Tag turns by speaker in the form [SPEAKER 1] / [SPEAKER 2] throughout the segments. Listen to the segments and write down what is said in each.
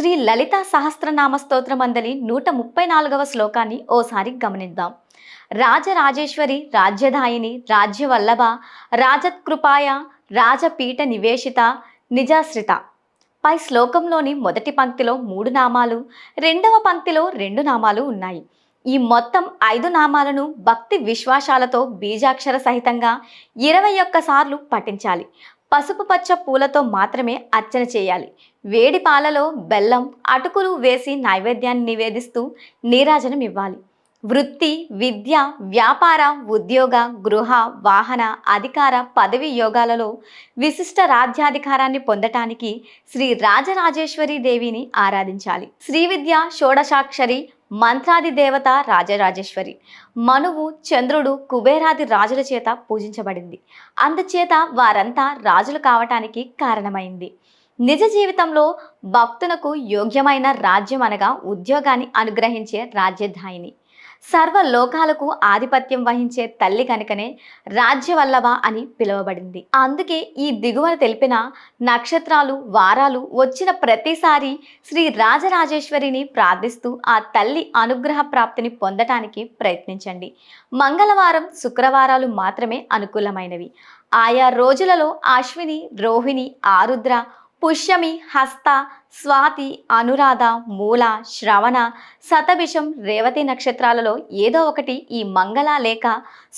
[SPEAKER 1] శ్రీ లలిత సహస్రనామ స్తోత్రమందలి 134వ శ్లోకాన్ని ఓసారి గమనిద్దాం. రాజరాజేశ్వరి రాజ్యదాయిని రాజ్యవల్లభ రాజత్కృపాయ రాజపీఠ నివేశిత నిజాశ్రిత. పై శ్లోకంలోని మొదటి పంక్తిలో 3 నామాలు, రెండవ పంక్తిలో 2 నామాలు ఉన్నాయి. ఈ మొత్తం 5 నామాలను భక్తి విశ్వాసాలతో బీజాక్షర సహితంగా 21 సార్లు పఠించాలి. పసుపు పచ్చ పూలతో మాత్రమే అర్చన చేయాలి. వేడి పాలలో బెల్లం, అటుకులు వేసి నైవేద్యాన్ని నివేదిస్తూ నీరాజనం ఇవ్వాలి. వృత్తి, విద్య, వ్యాపార, ఉద్యోగ, గృహ, వాహన, అధికార, పదవి యోగాలలో విశిష్ట రాజ్యాధికారాన్ని పొందటానికి శ్రీ రాజరాజేశ్వరి దేవిని ఆరాధించాలి. శ్రీ విద్య షోడశాక్షరి మంత్రాది దేవత రాజరాజేశ్వరి. మనువు, చంద్రుడు, కుబేరాది రాజుల చేత పూజించబడింది. అందుచేత వారంతా రాజులు కావటానికి కారణమైంది. నిజ జీవితంలో భక్తులకు యోగ్యమైన రాజ్యం అనగా ఉద్యోగాన్ని అనుగ్రహించే రాజ్యధాయిని. సర్వ లోకాలకు ఆధిపత్యం వహించే తల్లి కనుకనే రాజ్యవల్లభ అని పిలువబడింది. అందుకే ఈ దిగువన తెలిపిన నక్షత్రాలు, వారాలు వచ్చిన ప్రతిసారి శ్రీ రాజరాజేశ్వరిని ప్రార్థిస్తూ ఆ తల్లి అనుగ్రహ ప్రాప్తిని పొందటానికి ప్రయత్నించండి. మంగళవారం, శుక్రవారాలు మాత్రమే అనుకూలమైనవి. ఆయా రోజులలో అశ్విని, రోహిణి, ఆరుద్ర, పుష్యమి, హస్త, స్వాతి, అనురాధ, మూల, శ్రవణ, శతభిషం, రేవతి నక్షత్రాలలో ఏదో ఒకటి ఈ మంగళ లేక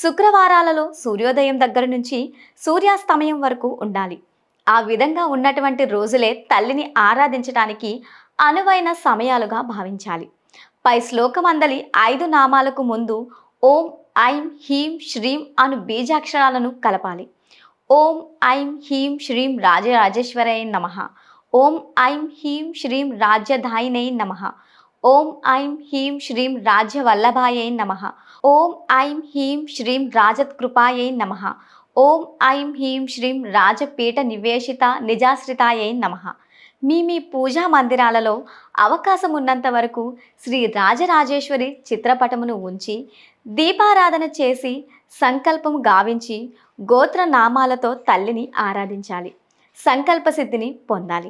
[SPEAKER 1] శుక్రవారాలలో సూర్యోదయం దగ్గర నుంచి సూర్యాస్తమయం వరకు ఉండాలి. ఆ విధంగా ఉన్నటువంటి రోజులే తల్లిని ఆరాధించడానికి అనువైన సమయాలుగా భావించాలి. పై శ్లోకమందలి 5 నామాలకు ముందు ఓం ఐం హ్రీం శ్రీం అను బీజాక్షరాలను కలపాలి. ఓం ఐం హ్రీం శ్రీం రాజరాజేశ్వరై నమః. ఓం ఐం హ్రీం శ్రీం రాజ్యదాయినై నమః. ఓం ఐం హ్రీం శ్రీం రాజ్యవల్లభాయై నమః. ఓం ఐం హ్రీం శ్రీం రాజత్కృపాయై నమః. ఓం ఐం హ్రీం శ్రీం రాజపీఠ నివేశిత నిజాశ్రితాయై నమః. మీ పూజా మందిరాలలో అవకాశం ఉన్నంత వరకు శ్రీ రాజరాజేశ్వరి చిత్రపటమును ఉంచి దీపారాధన చేసి సంకల్పము గావించి గోత్ర నామాలతో తల్లిని ఆరాధించాలి. సంకల్ప సిద్ధిని పొందాలి.